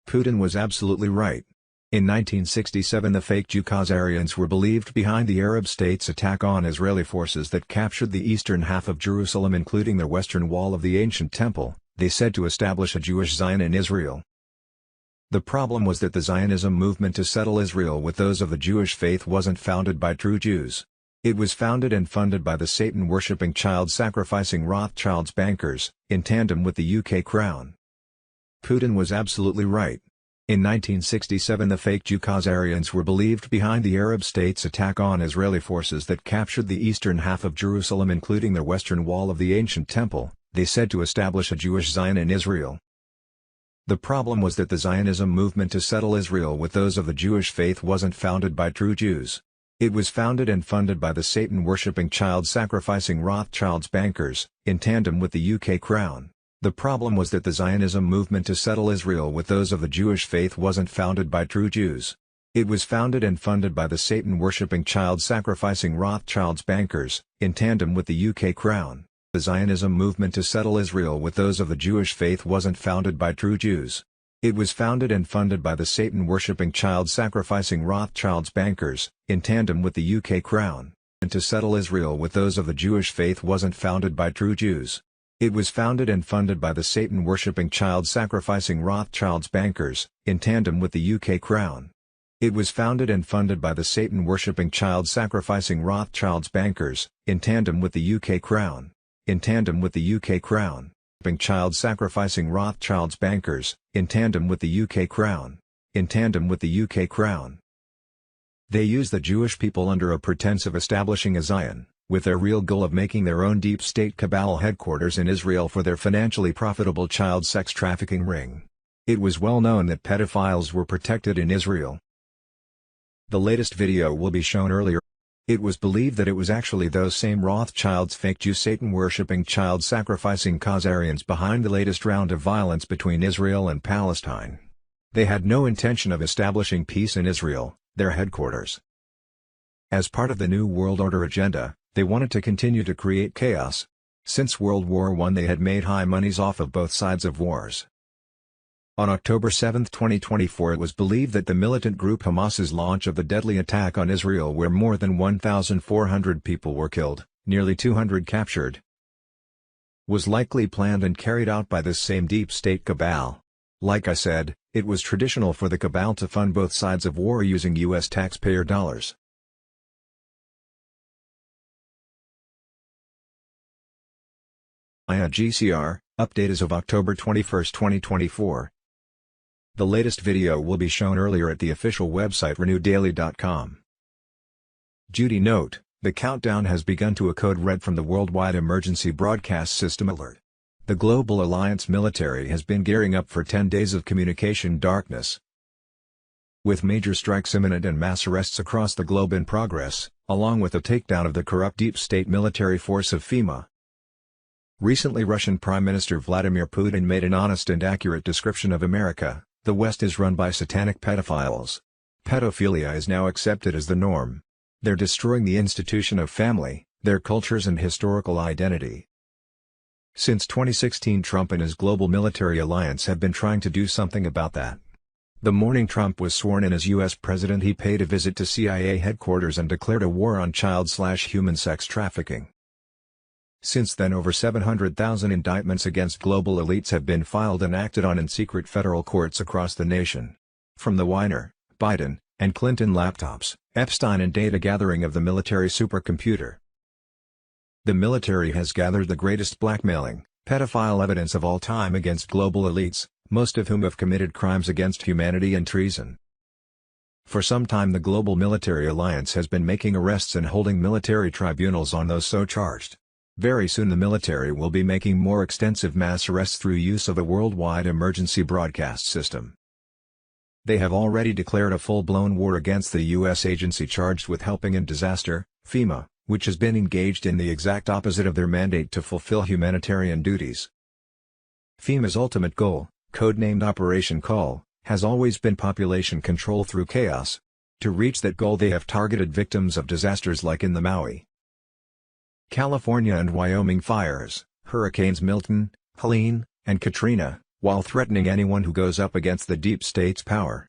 Putin was absolutely right. In 1967 the fake Jew Khazarians were believed behind the Arab states' attack on Israeli forces that captured the eastern half of Jerusalem including the western wall of the ancient temple. They said to establish a Jewish Zion in Israel. The problem was that the Zionism movement to settle Israel with those of the Jewish faith wasn't founded by true Jews. It was founded and funded by the Satan-worshipping child-sacrificing Rothschilds bankers, in tandem with the UK Crown. Putin was absolutely right. In 1967 the fake Jew Khazarians were believed behind the Arab states' attack on Israeli forces that captured the eastern half of Jerusalem including the western wall of the ancient temple. They said to establish a Jewish Zion in Israel. The problem was that the Zionism movement to settle Israel with those of the Jewish faith wasn't founded by true Jews. It was founded and funded by the Satan-worshipping child-sacrificing Rothschilds bankers, in tandem with the UK Crown. The problem was that the Zionism movement to settle Israel with those of the Jewish faith wasn't founded by true Jews. It was founded and funded by the Satan-worshipping child-sacrificing Rothschilds bankers, in tandem with the UK Crown. The Zionism movement to settle Israel with those of the Jewish faith wasn't founded by true Jews. It was founded and funded by the Satan-worshipping child-sacrificing Rothschilds bankers, in tandem with the UK Crown. And to settle Israel with those of the Jewish faith wasn't founded by true Jews. It was founded and funded by the Satan-worshipping child-sacrificing Rothschilds bankers, in tandem with the UK Crown. It was founded and funded by the Satan-worshipping child-sacrificing Rothschilds bankers, in tandem with the UK Crown. In tandem with the UK Crown. Child-sacrificing Rothschilds bankers, in tandem with the UK Crown. In tandem with the UK Crown. They use the Jewish people under a pretense of establishing a Zion, with their real goal of making their own deep state cabal headquarters in Israel for their financially profitable child sex trafficking ring. It was well known that pedophiles were protected in Israel. The latest video will be shown earlier. It was believed that it was actually those same Rothschilds fake Jew Satan-worshipping child-sacrificing Khazarians behind the latest round of violence between Israel and Palestine. They had no intention of establishing peace in Israel, their headquarters. As part of the New World Order agenda, they wanted to continue to create chaos. Since World War I they had made high monies off of both sides of wars. On October 7, 2024 it was believed that the militant group Hamas's launch of the deadly attack on Israel where more than 1,400 people were killed, nearly 200 captured, was likely planned and carried out by this same deep state cabal. Like I said, it was traditional for the cabal to fund both sides of war using U.S. taxpayer dollars. GCR, update as of October 21, 2024. The latest video will be shown earlier at the official website renewdaily.com. Duty note, the countdown has begun to a code red from the Worldwide Emergency Broadcast System alert. The Global Alliance military has been gearing up for 10 days of communication darkness. With major strikes imminent and mass arrests across the globe in progress, along with the takedown of the corrupt deep state military force of FEMA. Recently Russian Prime Minister Vladimir Putin made an honest and accurate description of America. The West is run by satanic pedophiles. Pedophilia is now accepted as the norm. They're destroying the institution of family, their cultures and historical identity. Since 2016 Trump and his global military alliance have been trying to do something about that. The morning Trump was sworn in as U.S. President he paid a visit to CIA headquarters and declared a war on child/human sex trafficking. Since then over 700,000 indictments against global elites have been filed and acted on in secret federal courts across the nation. From the Weiner, Biden, and Clinton laptops, Epstein and data gathering of the military supercomputer. The military has gathered the greatest blackmailing, pedophile evidence of all time against global elites, most of whom have committed crimes against humanity and treason. For some time the Global Military Alliance has been making arrests and holding military tribunals on those so charged. Very soon the military will be making more extensive mass arrests through use of a worldwide emergency broadcast system. They have already declared a full-blown war against the U.S. agency charged with helping in disaster, FEMA, which has been engaged in the exact opposite of their mandate to fulfill humanitarian duties. FEMA's ultimate goal, codenamed Operation Call, has always been population control through chaos. To reach that goal they have targeted victims of disasters like in the Maui, California and Wyoming fires, Hurricanes Milton, Helene, and Katrina, while threatening anyone who goes up against the deep state's power.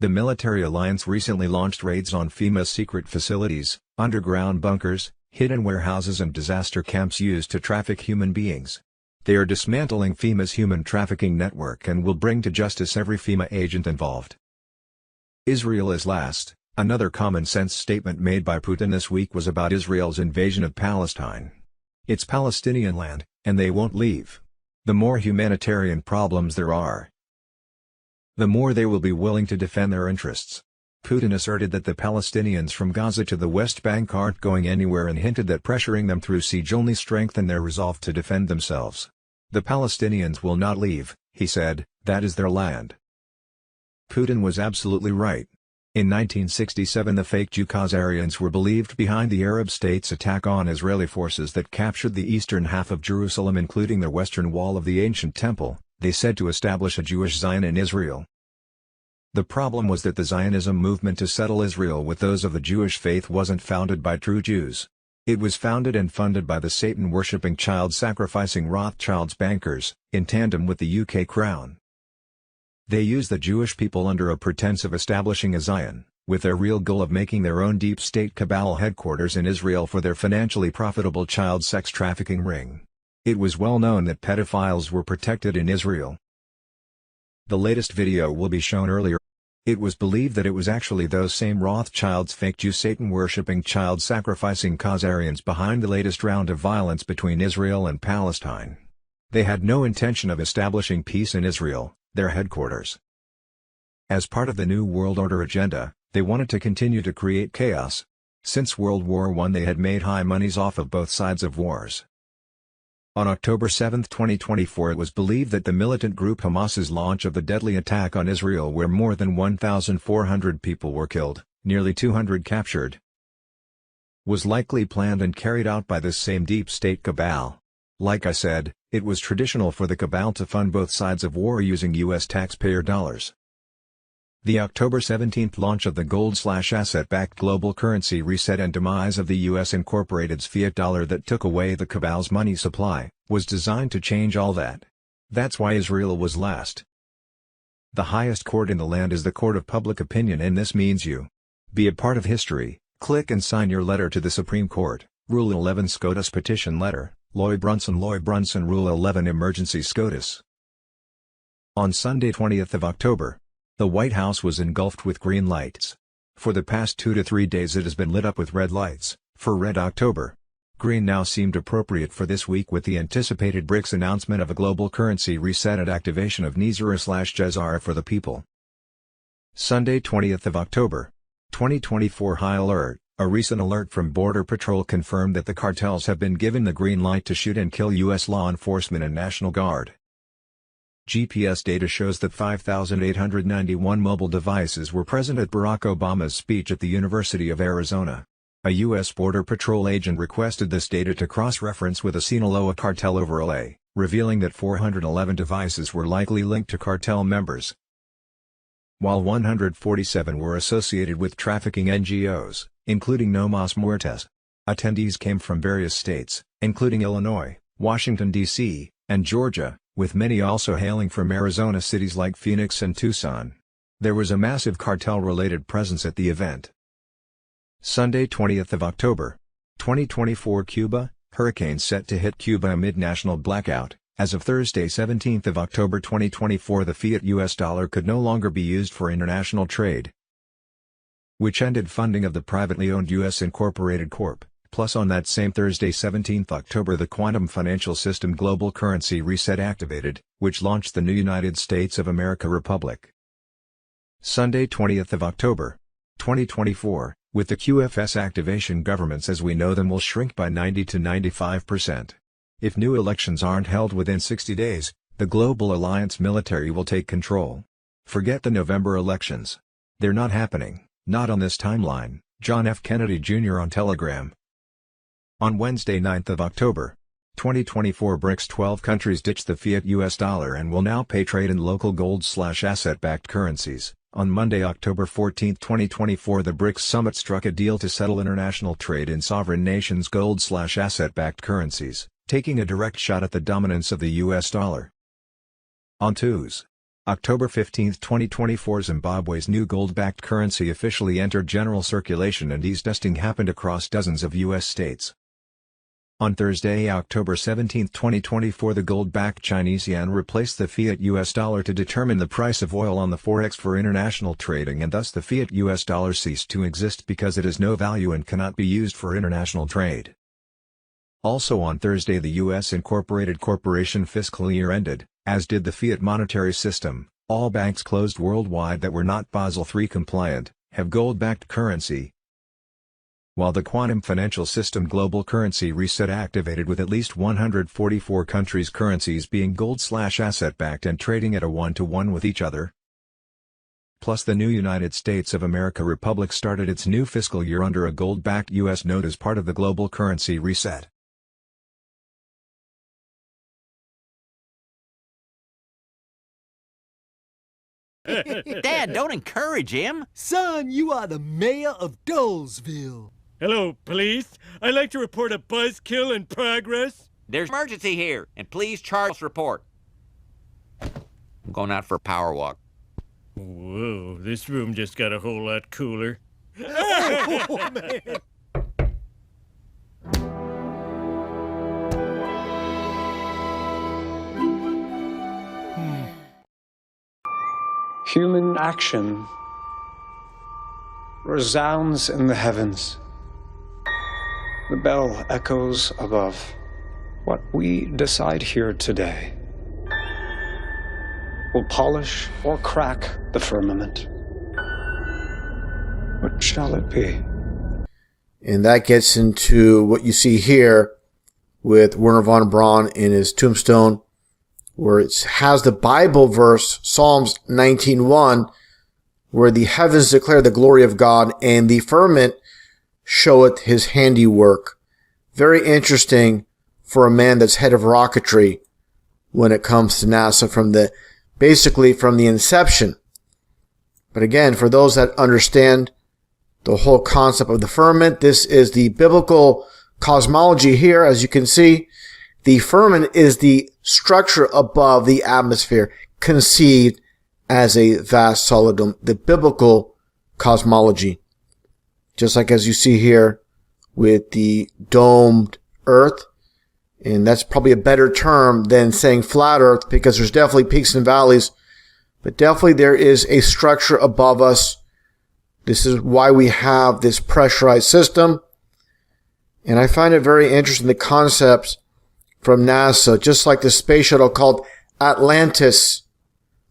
The Military Alliance recently launched raids on FEMA's secret facilities, underground bunkers, hidden warehouses and disaster camps used to traffic human beings. They are dismantling FEMA's human trafficking network and will bring to justice every FEMA agent involved. Israel is last. Another common-sense statement made by Putin this week was about Israel's invasion of Palestine. It's Palestinian land, and they won't leave. The more humanitarian problems there are, the more they will be willing to defend their interests. Putin asserted that the Palestinians from Gaza to the West Bank aren't going anywhere and hinted that pressuring them through siege only strengthened their resolve to defend themselves. The Palestinians will not leave, he said, that is their land. Putin was absolutely right. In 1967 the fake Jew Khazarians were believed behind the Arab states' attack on Israeli forces that captured the eastern half of Jerusalem including the western wall of the ancient temple, they said to establish a Jewish Zion in Israel. The problem was that the Zionism movement to settle Israel with those of the Jewish faith wasn't founded by true Jews. It was founded and funded by the Satan-worshipping child-sacrificing Rothschild's bankers, in tandem with the UK Crown. They used the Jewish people under a pretense of establishing a Zion, with their real goal of making their own deep state cabal headquarters in Israel for their financially profitable child sex trafficking ring. It was well known that pedophiles were protected in Israel. The latest video will be shown earlier. It was believed that it was actually those same Rothschilds' fake Jew Satan-worshipping child-sacrificing Khazarians behind the latest round of violence between Israel and Palestine. They had no intention of establishing peace in Israel, their headquarters. As part of the New World Order agenda, they wanted to continue to create chaos. Since World War I they had made high monies off of both sides of wars. On October 7, 2024 it was believed that the militant group Hamas's launch of the deadly attack on Israel where more than 1,400 people were killed, nearly 200 captured, was likely planned and carried out by this same deep state cabal. Like I said, it was traditional for the cabal to fund both sides of war using U.S. taxpayer dollars. The October 17 launch of the gold/asset-backed global currency reset and demise of the U.S. Incorporated's fiat dollar that took away the cabal's money supply, was designed to change all that. That's why Israel was last. The highest court in the land is the court of public opinion and this means you. Be a part of history, click and sign your letter to the Supreme Court, Rule 11 SCOTUS petition letter, Loy Brunson Rule 11 Emergency SCOTUS. On Sunday 20th of October, the White House was engulfed with green lights. For the past 2 to 3 days it has been lit up with red lights, for Red October. Green now seemed appropriate for this week with the anticipated BRICS announcement of a global currency reset and activation of NISR/Khazar for the people. Sunday 20th of October, 2024 High Alert. A recent alert from Border Patrol confirmed that the cartels have been given the green light to shoot and kill U.S. law enforcement and National Guard. GPS data shows that 5,891 mobile devices were present at Barack Obama's speech at the University of Arizona. A U.S. Border Patrol agent requested this data to cross-reference with a Sinaloa cartel overlay, revealing that 411 devices were likely linked to cartel members, while 147 were associated with trafficking NGOs, including No Mas Muertes. Attendees came from various states, including Illinois, Washington, D.C., and Georgia, with many also hailing from Arizona cities like Phoenix and Tucson. There was a massive cartel-related presence at the event. Sunday 20th of October, 2024 Cuba, hurricane set to hit Cuba amid national blackout. As of Thursday 17th of October 2024 the fiat US dollar could no longer be used for international trade, which ended funding of the privately owned U.S. Incorporated Corp. Plus on that same Thursday 17th October the Quantum Financial System Global Currency Reset activated, which launched the new United States of America Republic. Sunday 20th of October, 2024, with the QFS activation governments as we know them will shrink by 90 to 95%. If new elections aren't held within 60 days, the Global Alliance military will take control. Forget the November elections. They're not happening, not on this timeline. John F. Kennedy Jr. on Telegram. On Wednesday 9th of October, 2024 BRICS 12 countries ditched the fiat US dollar and will now pay trade in local gold/asset-backed currencies. On Monday October 14, 2024 the BRICS summit struck a deal to settle international trade in sovereign nations' gold/asset-backed currencies, taking a direct shot at the dominance of the US dollar. On Tuesday, October 15, 2024, Zimbabwe's new gold-backed currency officially entered general circulation and ease testing happened across dozens of U.S. states. On Thursday, October 17, 2024, the gold-backed Chinese yuan replaced the fiat US dollar to determine the price of oil on the Forex for international trading, and thus the fiat US dollar ceased to exist because it has no value and cannot be used for international trade. Also on Thursday, the U.S. Incorporated Corporation fiscal year ended, as did the fiat monetary system. All banks closed worldwide that were not Basel III compliant have gold-backed currency, while the quantum financial system global currency reset activated with at least 144 countries' currencies being gold/asset-backed and trading at a 1-to-1 with each other. Plus, the new United States of America Republic started its new fiscal year under a gold-backed U.S. note as part of the global currency reset. Dad, don't encourage him. Son, you are the mayor of Dolesville. Hello, police. I'd like to report a buzzkill in progress. There's an emergency here, and please charge report. I'm going out for a power walk. Whoa, this room just got a whole lot cooler. Oh, man. Human action resounds in the heavens. The bell echoes above. What we decide here today will polish or crack the firmament. What shall it be? And that gets into what you see here with Werner von Braun in his tombstone, where it has the Bible verse, Psalms 19:1, where the heavens declare the glory of God and the firmament showeth his handiwork. Very interesting for a man that's head of rocketry when it comes to NASA basically from the inception. But again, for those that understand the whole concept of the firmament, this is the biblical cosmology here. As you can see, the firmament is the structure above the atmosphere, conceived as a vast solid dome, the biblical cosmology. Just like as you see here with the domed earth, and that's probably a better term than saying flat earth, because there's definitely peaks and valleys, but definitely there is a structure above us. This is why we have this pressurized system. And I find it very interesting, the concepts from NASA, just like the space shuttle called Atlantis,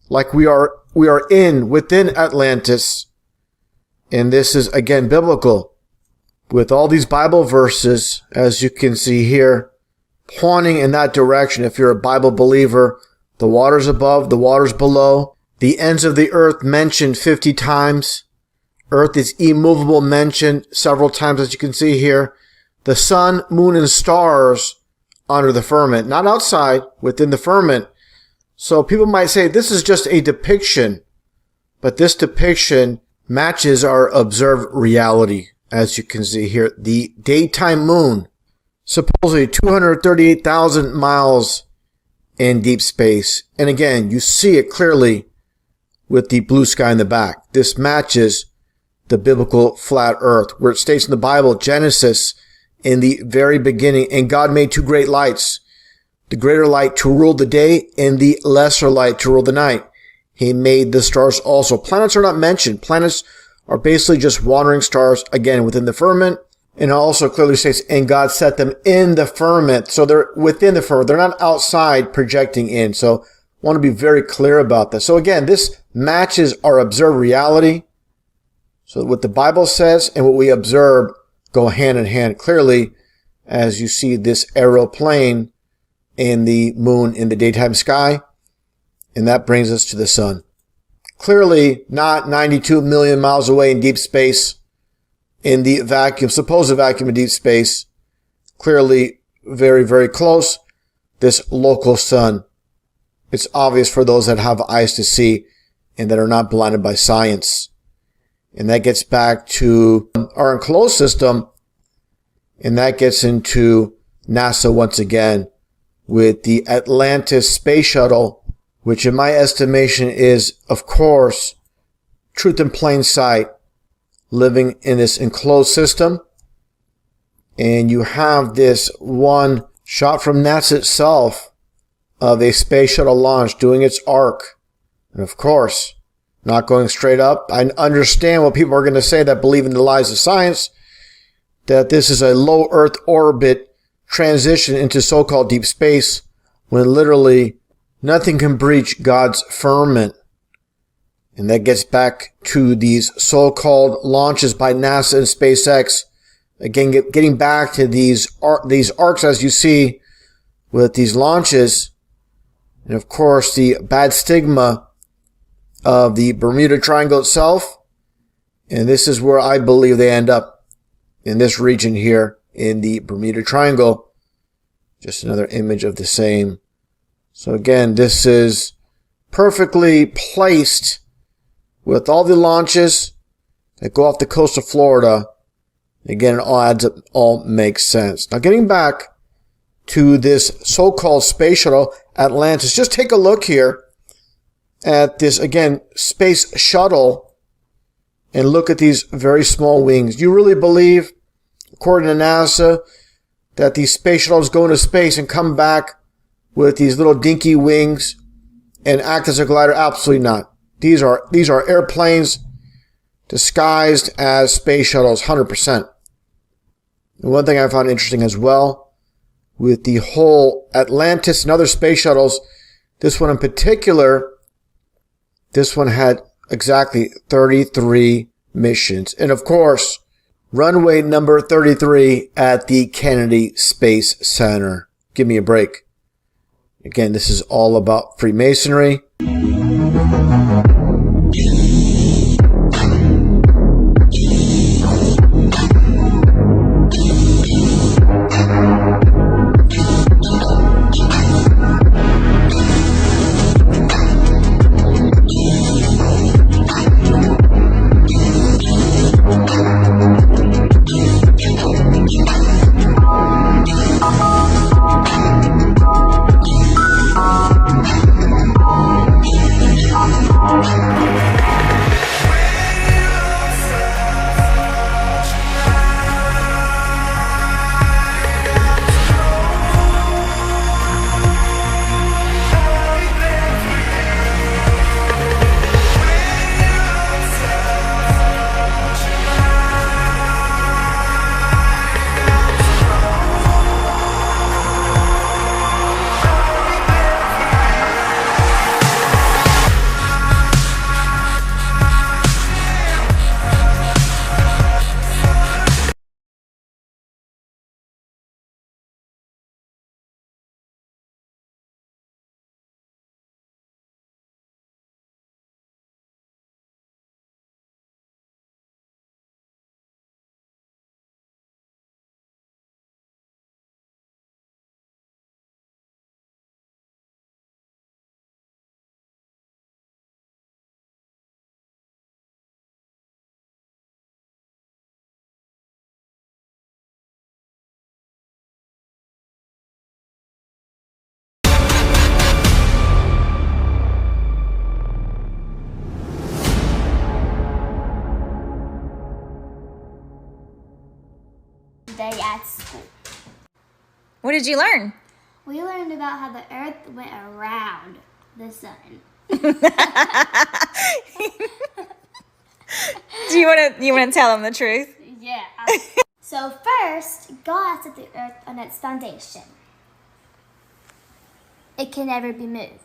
like we are within Atlantis. And this is again biblical, with all these Bible verses, as you can see here, pointing in that direction. If you're a Bible believer, the waters above, the waters below, the ends of the earth mentioned 50 times. Earth is immovable mentioned several times, as you can see here. The sun, moon, and stars under the firmament, not outside, within the firmament. So people might say this is just a depiction, but this depiction matches our observed reality. As you can see here, the daytime moon, supposedly 238,000 miles in deep space. And again, you see it clearly with the blue sky in the back. This matches the biblical flat earth, where it states in the Bible, Genesis, in the very beginning, and God made two great lights, the greater light to rule the day and the lesser light to rule the night. He made the stars also. Planets are not mentioned. Planets are basically just wandering stars, again, within the firmament. And it also clearly states, and God set them in the firmament. So they're within the firmament. They're not outside projecting in. So I want to be very clear about this. So again, this matches our observed reality. So what the Bible says and what we observe go hand in hand clearly, as you see this aeroplane and the moon in the daytime sky. And that brings us to the sun. Clearly not 92 million miles away in deep space, in the vacuum, supposed vacuum of deep space. Clearly very, very close. This local sun. It's obvious for those that have eyes to see and that are not blinded by science. And that gets back to our enclosed system. And that gets into NASA once again with the Atlantis space shuttle which in my estimation is, of course, truth in plain sight, living in this enclosed system. And you have this one shot from NASA itself of a space shuttle launch doing its arc. And of course, not going straight up. I understand what people are going to say that believe in the lies of science, that this is a low Earth orbit transition into so-called deep space, when literally nothing can breach God's firmament. And that gets back to these so-called launches by NASA and SpaceX. Again, getting back to these arcs, as you see with these launches. And of course, the bad stigma of the Bermuda Triangle itself. And this is where I believe they end up, in this region here in the Bermuda Triangle. Just another image of the same. So again, this is perfectly placed with all the launches that go off the coast of Florida. Again, it all adds up, all makes sense. Now getting back to this so-called space shuttle Atlantis, just take a look here at this, again, space shuttle, and look at these very small wings. Do you really believe, according to NASA, that these space shuttles go into space and come back with these little dinky wings and act as a glider? Absolutely not. These are airplanes disguised as space shuttles, 100%. And one thing I found interesting as well, with the whole Atlantis and other space shuttles, this one in particular, this one had exactly 33 missions. And of course, runway number 33 at the Kennedy Space Center. Give me a break. Again, this is all about Freemasonry. Day at school. What did you learn? We learned about how the Earth went around the sun. Do you want to tell them the truth? Yeah. So first, God set the Earth on its foundation. It can never be moved.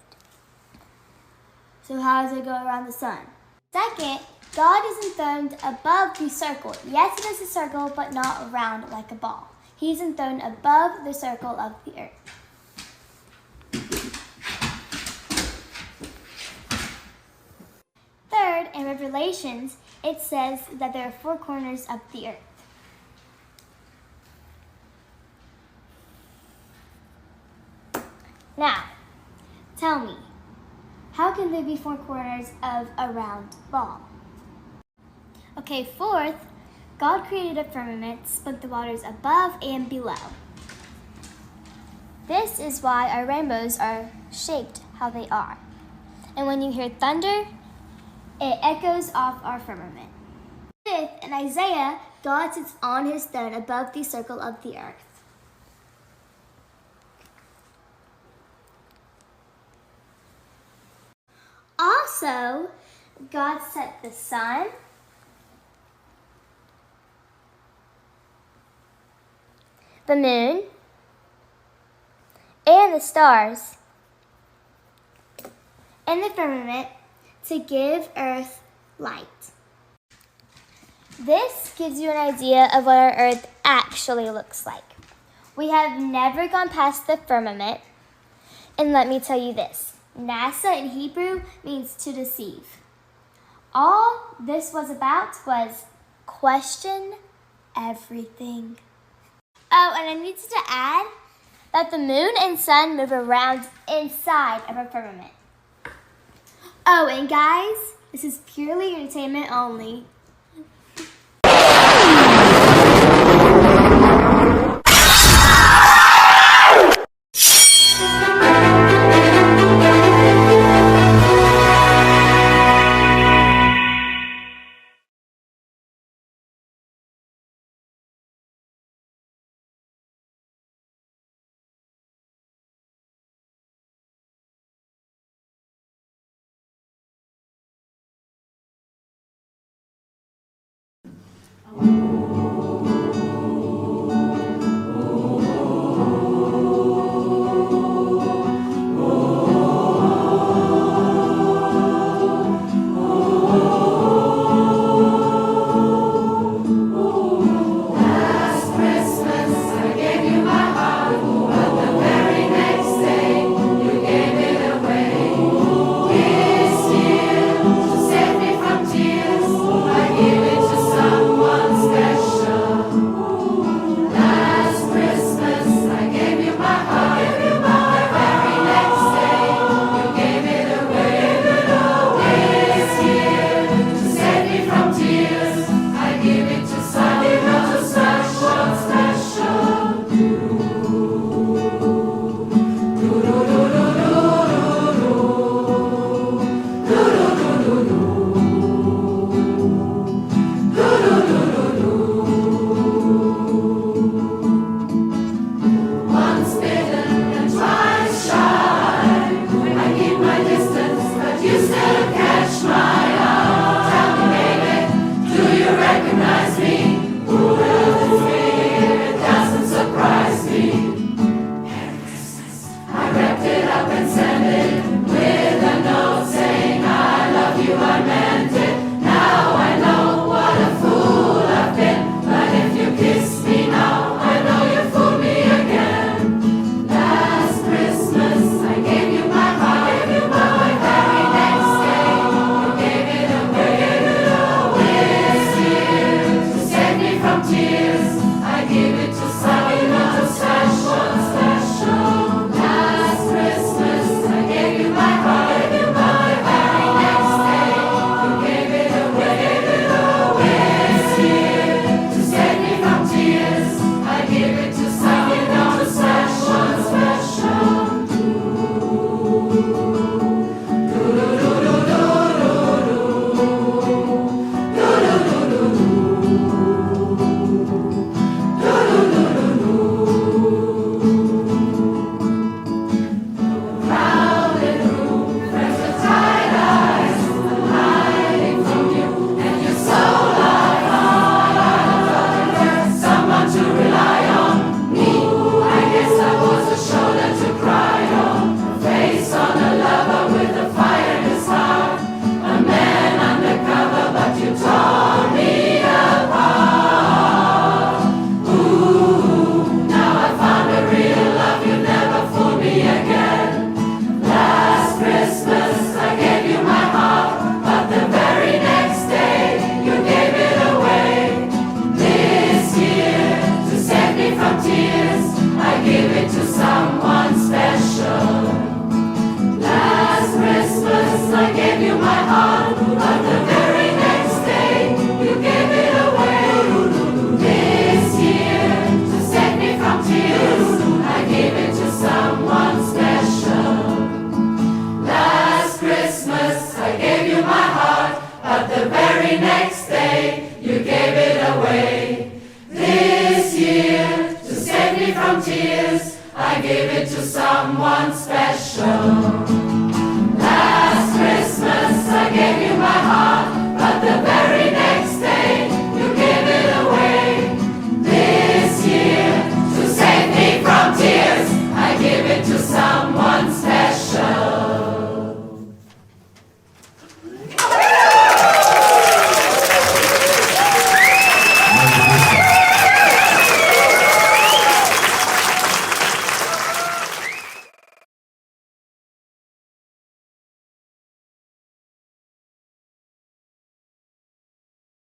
So how does it go around the sun? Second, God is enthroned above the circle. Yes, it is a circle, but not round like a ball. He's enthroned above the circle of the earth. Third, in Revelations, it says that there are four corners of the earth. Now, tell me, how can there be four corners of a round ball? Okay, fourth, God created a firmament, split the waters above and below. This is why our rainbows are shaped how they are. and when you hear thunder, it echoes off our firmament. 5th, in Isaiah, God sits on his throne above the circle of the earth. Also, God set the sun, the moon, and the stars in the firmament to give earth light. This gives you an idea of what our earth actually looks like. We have never gone past the firmament, and let me tell you this. NASA in Hebrew means to deceive. All this was about was question everything. Oh, and I needed to add that the moon and sun move around inside of our firmament. Oh, and guys, this is purely entertainment only. Christmas. from tears, I gave it to someone special. Last Christmas I gave you my heart.